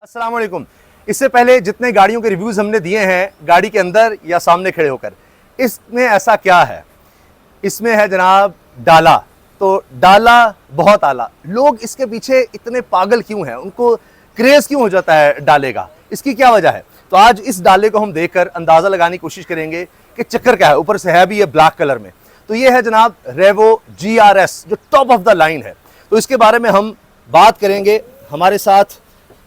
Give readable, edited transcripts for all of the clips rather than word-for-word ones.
अस्सलाम वालेकुम। इससे पहले जितने गाड़ियों के रिव्यूज़ हमने दिए हैं गाड़ी के अंदर या सामने खड़े होकर, इसमें ऐसा क्या है? इसमें है जनाब डाला। तो डाला बहुत आला। लोग इसके पीछे इतने पागल क्यों हैं? उनको क्रेज़ क्यों हो जाता है डाले का? इसकी क्या वजह है? तो आज इस डाले को हम देखकर अंदाज़ा लगाने की कोशिश करेंगे कि चक्कर क्या है। ऊपर से है भी ये ब्लैक कलर में। तो ये है जनाब रेवो GRS जो टॉप ऑफ द लाइन है। तो इसके बारे में हम बात करेंगे। हमारे साथ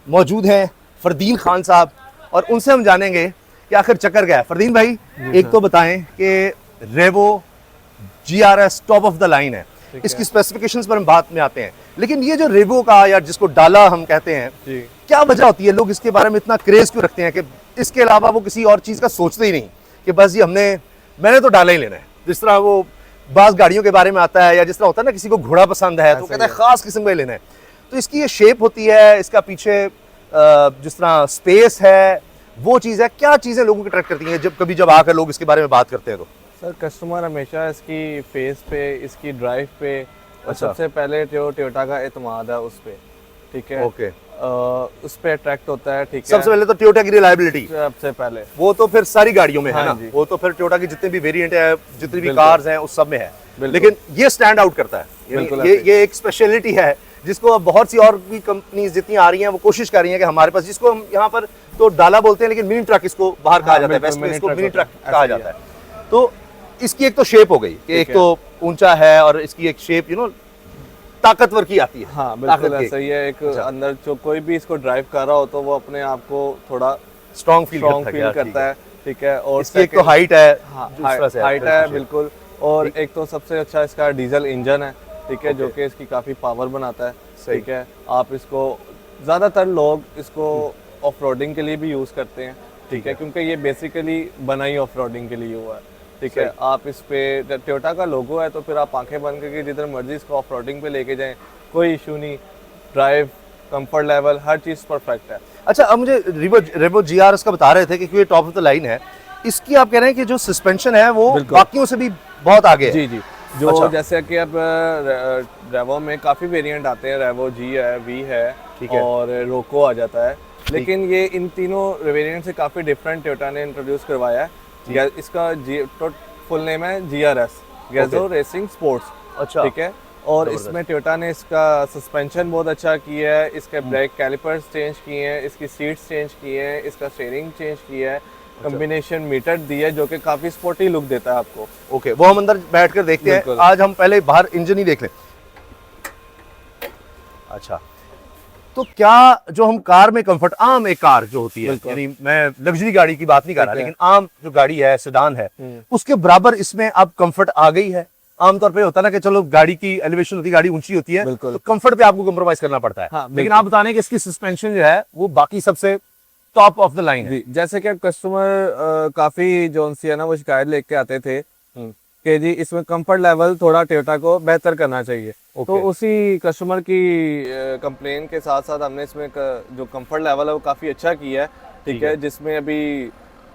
मौजूद हैं फरदीन खान साहब और उनसे हम जानेंगे कि आखिर चक्कर क्या है। फरदीन भाई एक तो बताएं कि रेवो GRS top of the line है, इसकी स्पेसिफिकेशंस पर हम बात में आते हैं, लेकिन ये जो रेवो का या जिसको डाला हम कहते हैं, क्या वजह होती है? लोग इसके बारे में इतना क्रेज क्यों रखते हैं कि इसके अलावा वो किसी और चीज़ का सोचते ही नहीं कि बस ये मैंने तो डाला ही लेना है। जिस तरह वो बास गाड़ियों के बारे में आता है या जिस तरह होता है ना किसी को घोड़ा पसंद है तो कहता है खास किस्म का लेना है। तो इसकी ये शेप होती है, इसका पीछे जिस तरह स्पेस है, वो चीज़ है। क्या चीज़ें लोगों को अट्रैक्ट करती हैं जब आकर लोग इसके बारे में बात करते हैं? तो सर कस्टमर हमेशा इसकी फेस पे, इसकी ड्राइव पे और सबसे पहले टोयोटा का एतमाद है उस पे, ठीक है। ओके, उस पे अट्रैक्ट होता है, ठीक है। सबसे पहले तो टोयोटा की रिलायबिलिटी सबसे पहले वो तो फिर सारी गाड़ियों में है ना, जी। वो तो फिर टोयोटा की जितने भी वेरिएंट है, जितनी भी कार्स हैं उस सब में है, लेकिन ये स्टैंड आउट करता है। ये एक स्पेशलिटी है जिसको अब बहुत सी और भी कंपनीज जितनी आ रही हैं वो कोशिश कर रही हैं कि हमारे पास, जिसको हम यहाँ पर तो डाला बोलते हैं लेकिन मिनी ट्रक इसको बाहर कहा जाता है, वेस्ट में इसको मिनी ट्रक कहा जाता है। तो इसकी एक तो शेप हो गई कि एक तो ऊंचा है और इसकी एक शेप ताकतवर की आती है। हाँ बिल्कुल ऐसा ही है। एक अंदर जो कोई भी इसको ड्राइव कर रहा हो तो वो अपने आप को थोड़ा स्ट्रॉन्ग फील करता है, ठीक है। और इसकी एक तो हाइट है, हाइट है बिल्कुल। और एक तो सबसे अच्छा इसका डीजल इंजन है, ठीक है, जो कि इसकी काफ़ी पावर बनाता है, ठीक है। आप इसको ज़्यादातर लोग इसको ऑफ रोडिंग के लिए भी यूज़ करते हैं, ठीक है, क्योंकि ये बेसिकली बना ही ऑफ रोडिंग के लिए हुआ है, ठीक है। आप इस पे टोयोटा का लोगो है तो फिर आप आंखें बंद करके जिधर मर्जी इसको ऑफ रोडिंग पे लेके जाएं, कोई इशू नहीं। ड्राइव, कंफर्ट लेवल, हर चीज़ परफेक्ट है। अच्छा, अब मुझे रेवो GRS का बता रहे थे कि ये टॉप ऑफ द लाइन है, इसकी आप कह रहे हैं कि जो सस्पेंशन है वो बाकियों से भी बहुत आगे है। जी जो जैसे कि अब रेवो में काफ़ी वेरिएंट आते हैं, रेवो G है, V है, ठीक है, और रोको आ जाता है, लेकिन ये इन तीनों वेरिएंट से काफ़ी डिफरेंट टोयोटा ने इंट्रोड्यूस करवाया है। इसका फुल नेम है GRS, गैज़ो रेसिंग स्पोर्ट्स, अच्छा, ठीक है। और इसमें टोयोटा ने इसका सस्पेंशन बहुत अच्छा किया है, इसके ब्रेक कैलिपर्स चेंज किए हैं, इसकी सीट्स चेंज किए हैं, इसका स्टीयरिंग चेंज किया है, कॉम्बिनेशन मीटर दी है जो कि काफी स्पोर्टी लुक देता है आपको। ओके, वो हम अंदर बैठकर देखते हैं। आज हम पहले बाहर इंजन ही देख लें। अच्छा, तो क्या जो हम कार में कंफर्ट, आम एक कार जो होती है, यानी मैं लग्जरी गाड़ी की बात नहीं कर रहा, लेकिन आम जो गाड़ी है, सेडान है, उसके बराबर इसमें अब कंफर्ट आ गई है। आमतौर पे होता है ना कि चलो गाड़ी की एलिवेशन होती है, गाड़ी ऊंची होती है, तो कंफर्ट पे आपको कॉम्प्रोमाइज करना पड़ता है। हाँ, लेकिन आप बताने कि इसकी सस्पेंशन जो है वो बाकी सबसे टॉप ऑफ द लाइन है। जैसे कि कस्टमर काफी जो है ना वो शिकायत लेके आते थे कि जी इसमें कंफर्ट लेवल थोड़ा टोयोटा को बेहतर करना चाहिए, तो उसी कस्टमर की कंप्लेन के साथ साथ हमने इसमें जो कंफर्ट लेवल है वो काफी अच्छा किया है, ठीक है, जिसमें अभी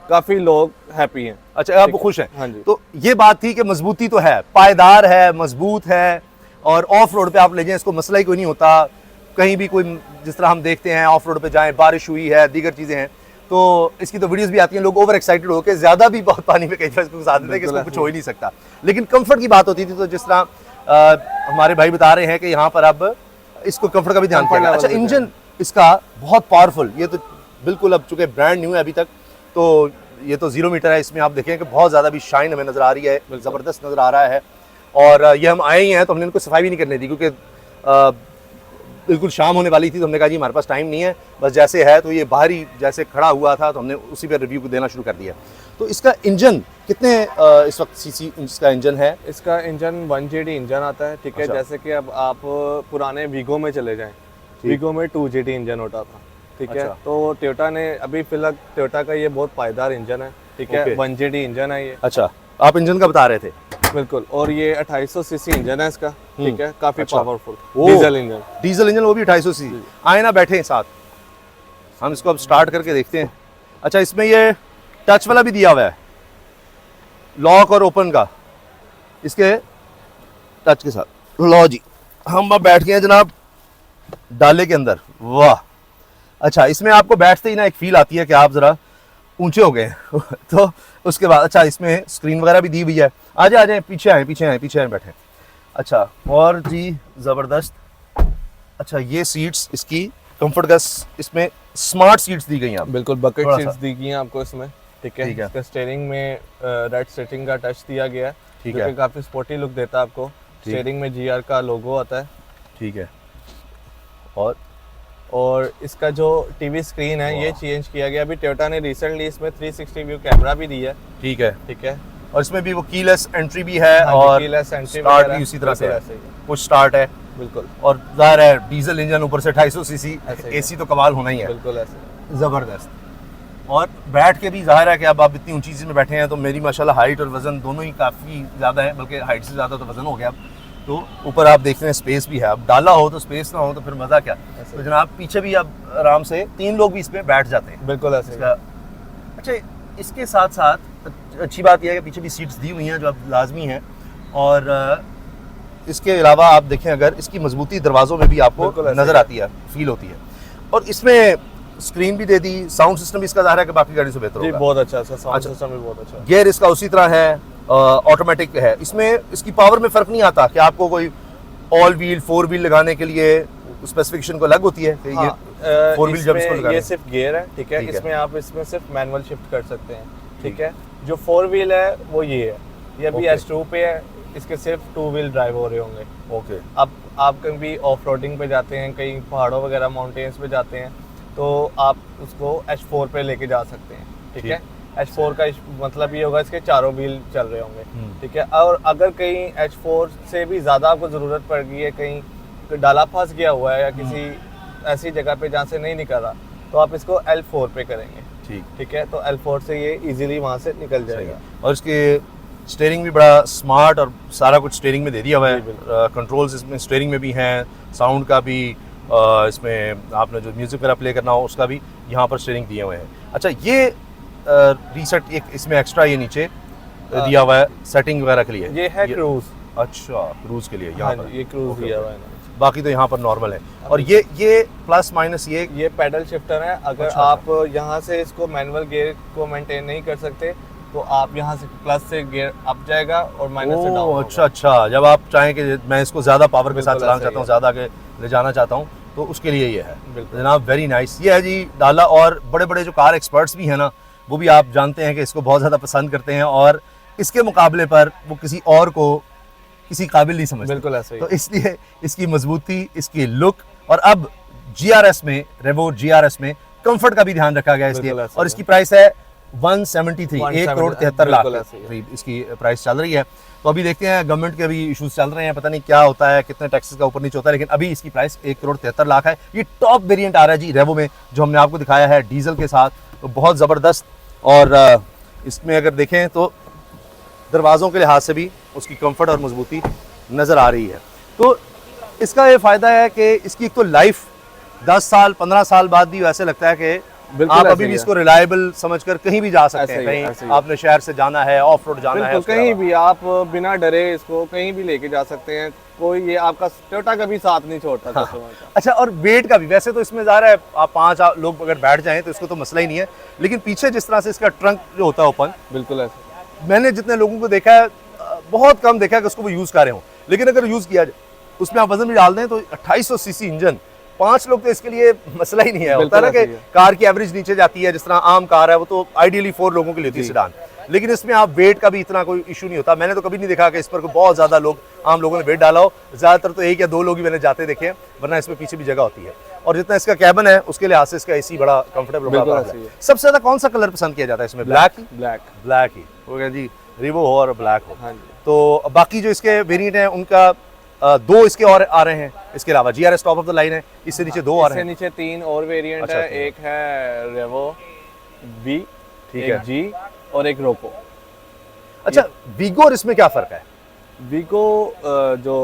काफी लोग हैप्पी हैं। अच्छा, आप खुश हैं? हाँ जी। तो ये बात थी कि मजबूती तो है, पायदार है, मजबूत है, और ऑफ रोड पे आप ले जाएं इसको मसला ही कोई नहीं होता। कहीं भी कोई, जिस तरह हम देखते हैं ऑफ रोड पे जाएं, बारिश हुई है, दीगर चीजें हैं, तो इसकी तो वीडियोस भी आती हैं, लोग ओवर एक्साइटेड होकर ज्यादा भी बहुत पानी में कई बार इसको घुसा देते हैं कि इसको कुछ हो ही नहीं सकता। लेकिन कंफर्ट की बात होती थी, तो जिस तरह हमारे भाई बता रहे हैं कि यहाँ पर अब इसको कंफर्ट का भी ध्यान किया। अच्छा, इंजन इसका बहुत पावरफुल, ये तो बिल्कुल अब चूंकि ब्रांड न्यू है अभी तक, तो ये तो 0 मीटर है, इसमें आप देखें कि बहुत ज़्यादा भी शाइन हमें नज़र आ रही है, ज़बरदस्त नज़र आ रहा है। और ये हम आए ही हैं तो हमने इनको सफाई भी नहीं करने दी, क्योंकि बिल्कुल शाम होने वाली थी, तो हमने कहा जी हमारे पास टाइम नहीं है, बस जैसे है तो ये बाहर ही जैसे खड़ा हुआ था तो हमने उसी पर रिव्यू देना शुरू कर दिया। तो इसका इंजन कितने इस वक्त सीसी इसका इंजन है? इसका इंजन 1JD इंजन आता है, ठीक है। जैसे कि अब आप पुराने वीगो में चले जाएं, वीगो में 2JD इंजन होता था, ठीक है। तो टोयोटा ने अभी फिलहाल टोयोटा का ये बहुत पायदार इंजन है, ठीक है, 1JD इंजन है ये। अच्छा, आप इंजन का बता रहे थे? बिल्कुल, और ये 2800 सीसी इंजन है इसका, ठीक है, काफी पावरफुल डीजल इंजन, वो भी 2800 सीसी। आए ना बैठे साथ, हम इसको अब स्टार्ट करके देखते हैं। अच्छा, इसमें ये टच वाला भी दिया हुआ है, लॉक और ओपन का, इसके टच के साथ। लो जी, हम अब बैठ गए हैं जनाब डाले के अंदर। वाह, अच्छा, इसमें आपको बैठते ही ना एक फील आती है कि आप जरा ऊंचे हो गए तो उसके बाद अच्छा इसमें स्क्रीन वगैरह भी दी हुई है। आ जाए पीछे आए बैठे। अच्छा और जी ज़बरदस्त। अच्छा ये सीट्स इसकी कंफर्ट का इसमें स्मार्ट सीट्स दी गई हैं। बिल्कुल बकेट थोड़ा सीट्स सा। दी गई हैं आपको इसमें, ठीक है। ठीक है। इसका स्टीयरिंग में रेड सेटिंग का टच दिया गया है, ठीक जो है। कि काफी स्पोर्टी लुक देता है आपको। स्टीयरिंग में जीआर का लोगो आता है, ठीक है। और इसका जो टीवी स्क्रीन है ये चेंज किया गया। अभी टोयोटा ने रिसेंटली इसमें 360 व्यू कैमरा भी दिया है, ठीक है। ठीक है। और इसमें भी वो कीलेस एंट्री भी है हाँ जी, और keyless entry स्टार्ट वगैरह भी उसी तरह से बिल्कुल है, ऐसे ही है। पुश स्टार्ट है बिल्कुल और जाहिर है डीजल इंजन ऊपर से 250 सीसी, ऐसे ही है। एसी तो कमाल होना ही है। बिल्कुल ऐसे। ज़बरदस्त। और बैठ के भी जाहिर है कि अब आप इतनी ऊंची चीज़ में बैठे हैं तो मेरी माशाल्लाह हाइट और वज़न दोनों ही काफ़ी ज़्यादा है, बल्कि हाइट से ज़्यादा तो वज़न हो गया अब। तो ऊपर आप देख रहे हैं स्पेस भी है, अब डाला हो तो स्पेस ना हो तो फिर मज़ा क्या। तो जनाब पीछे भी अब आराम से 3 लोग भी इसमें बैठ जाते हैं। बिल्कुल ऐसे ही। अच्छा इसके साथ साथ अच्छी बात यह है कि पीछे भी सीट्स दी हुई हैं जो अब लाजमी हैं, और इसके अलावा आप देखें अगर इसकी मजबूती दरवाज़ों में भी आपको बिल्कुल ऐसे नज़र ही। आती है, फील होती है। और इसमें स्क्रीन भी दे दी, साउंड सिस्टम भी इसका ज़ाहिर है कि बाकी गाड़ी से बेहतर जी होगा। बहुत अच्छा, इसका साउंड अच्छा। सिस्टम भी बहुत अच्छा है। गियर इसका उसी तरह है, ऑटोमेटिक है। इसमें इसकी पावर में फ़र्क नहीं आता कि आपको कोई ऑल व्हील 4 व्हील लगाने के लिए स्पेसिफिकेशन को अलग होती है कि ये 4 व्हील जब इसको इसमें लगाना ये है। सिर्फ गियर है, ठीक है। ठीक है। इसमें आप इसमें सिर्फ मैनुअल शिफ्ट कर सकते हैं, ठीक है। जो 4 व्हील है वो ये है, ये अभी ओके। S2 पे है, इसके सिर्फ 2 व्हील ड्राइव हो रहे होंगे। ओके। अब आप कभी ऑफ रोडिंग पे जाते हैं, कहीं पहाड़ों वगैरह माउंटेन्स पे जाते हैं, तो आप उसको H4 पे लेके जा सकते हैं, ठीक है। H4 का मतलब ये होगा इसके चारों व्हील चल रहे होंगे, ठीक है। और अगर कहीं H4 से भी ज़्यादा आपको ज़रूरत पड़ गई है, कहीं डाला फंस गया हुआ है या किसी ऐसी जगह पे जहाँ से नहीं निकल रहा, तो आप इसको L4 पे करेंगे, ठीक है। तो L4 से ये इजीली वहाँ से निकल जाएगा। और इसके स्टीयरिंग भी बड़ा स्मार्ट और सारा कुछ स्टीयरिंग में दे दिया हुआ है। जी, बिल्कुल। कंट्रोल्स इसमें स्टीयरिंग में भी हैं, साउंड का भी, इसमें आपने जो म्यूजिक वगैरह प्ले करना हो उसका भी यहाँ पर स्टीयरिंग दिए हुए हैं। अच्छा ये रीसेट एक इसमें एक्स्ट्रा ये नीचे दिया हुआ है सेटिंग वगैरह के लिए, ये है क्रूज। अच्छा क्रूज के लिए यहाँ हाँ पर, जी, ये क्रूज दिया हुआ है ना। बाकी तो यहाँ पर नॉर्मल है। और ये प्लस माइनस ये पैडल शिफ्टर है। अगर अच्छा, आप यहाँ से इसको मैनुअल गियर को मेंटेन नहीं कर सकते, तो आप यहाँ से प्लस से गियर अप जाएगा और माइनस से डाउन। अच्छा, जब आप चाहें कि मैं इसको ज़्यादा पावर के साथ बिल्कुल चलाना ऐसा चाहता हूँ, ही है। ज़्यादा आगे ले जाना चाहता हूँ, तो उसके लिए ये है। बिल्कुल। जनाब वेरी नाइस। ये है जी डाला। और बड़े बड़े जो कार एक्सपर्ट्स भी हैं ना, वो भी आप जानते हैं कि इसको बहुत ज़्यादा पसंद करते हैं और इसके मुकाबले पर वो किसी और को किसी काबिल नहीं समझते। बिल्कुल ऐसे ही। तो इसलिए इसकी मजबूती, इसकी लुक, और अब GRS में, रेवो GRS में कंफर्ट का भी ध्यान रखा गया है इसलिए। बिल्कुल ऐसे और ही। इसकी प्राइस है 173, 1,73,00,000 बिल्कुल ऐसे ही है। करीब इसकी प्राइस चल रही है। तो अभी देखते हैं, गवर्नमेंट के अभी इश्यूज चल रहे हैं, पता नहीं क्या होता है, कितने टैक्सेस का ऊपर नीचे होता है, लेकिन अभी इसकी प्राइस 1,73,00,000 है। ये टॉप वेरिएंट आ रहा है जी रेवो में, जो हमने आपको दिखाया है डीजल के साथ, तो बहुत ज़बरदस्त। और इसमें अगर देखें तो दरवाज़ों के लिहाज से भी उसकी कंफर्ट और मजबूती नज़र आ रही है। तो इसका ये फ़ायदा है कि इसकी एक तो लाइफ 10 साल 15 साल बाद भी वैसे लगता है कि बिल्कुल आप ऐसे अभी ही भी है। इसको रिलायबल समझकर कहीं भी जा सकते ऐसे हैं। ही है, कहीं ऐसे ही है। आपने शहर से जाना है, ऑफ रोड जाना है, बिल्कुल उसके कहीं अलावा। भी आप बिना डरे इसको कहीं भी लेके जा सकते हैं। कोई ये आपका टोयोटा का भी साथ नहीं छोड़ता कस्टमर का। अच्छा, और वेट का भी, वैसे तो इसमें ज़ाहिर है आप 5 लोग अगर बैठ जाएं तो इसको तो मसला ही नहीं है, लेकिन पीछे जिस तरह से इसका ट्रंक जो होता है ओपन, बिल्कुल ऐसे। मैंने जितने लोगों को देखा है बहुत कम देखा है कि उसको वो यूज़ कर रहे हो, लेकिन अगर यूज़ किया जाए उसमें आप वजन भी डाल दें तो 2800 सीसी इंजन, 5 लोग तो इसके लिए मसला ही नहीं है। होता है ना कि बिल्कुल ऐसे ही है। कार की एवरेज नीचे जाती है, जिस तरह आम कार है वो तो आइडियली 4 लोगों के लिए होती है सेडान, लेकिन इसमें आप वेट का भी इतना कोई इशू नहीं होता। मैंने तो कभी नहीं देखा कि इस पर बहुत ज़्यादा लोग, आम लोगों ने वेट डाला हो। ज़्यादातर तो 1 या 2 लोग ही मैंने जाते देखे हैं, वरना इसमें पीछे भी जगह होती है। और जितना इसका कैबिन है उसके लिहाज से इसका एसी बड़ा कंफर्टेबल बिल्कुल होता ऐसे ही है। है। सबसे ज़्यादा कौन सा कलर पसंद किया जाता है इसमें? Black black. ही हो गया जी, रिवो हो और ब्लैक हो। हाँ जी। तो बाकी जो इसके वेरिएंट हैं उनका 2 इसके और आ रहे हैं। इसके अलावा GRS top of the line है, इससे नीचे 2 आ रहे इससे हैं। नीचे 3 और वेरिएंट अच्छा, है। 3। एक है रेवो V, ठीक एक है। G और एक रोको। अच्छा, वीगो और इसमें क्या फ़र्क है? वीगो जो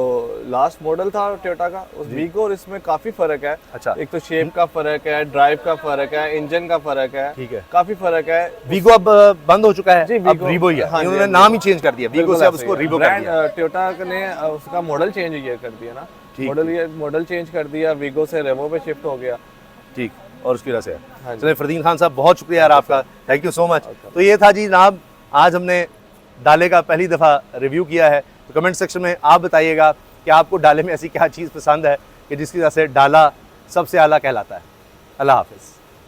लास्ट मॉडल था टोयोटा का, उस वीगो और इसमें काफी फर्क है। अच्छा। एक तो शेप का फर्क है, ड्राइव का फर्क है, इंजन का फर्क है। ठीक है। काफी फर्क है। वीगो अब बंद हो चुका है, जी, अब वीगो। रीवो ही है। हाँ जी, इन्होंने हाँ जी। नाम ही चेंज कर दिया, वीगो बिल्कुल से अब ऐसे उसको ही है। रीवो कर ब्रांड, दिया। टोयोटा ने उसका मॉडल चेंज कर दिया ना, ठीक। मॉडल चेंज कर दिया, वीगो से रेवो पे शिफ्ट हो गया। ठीक। और उसकी वजह से हाँ जी। चलिए फरदीन खान साहब बहुत शुक्रिया यार आपका, थैंक यू सो मच। तो ये था जी जनाब, आज हमने डाले का पहली दफ़ा रिव्यू किया है। तो कमेंट सेक्शन में आप बताइएगा कि आपको डाले में ऐसी क्या चीज़ पसंद है कि जिसकी वजह से डाला सबसे आला कहलाता है। अल्लाह हाफिज़।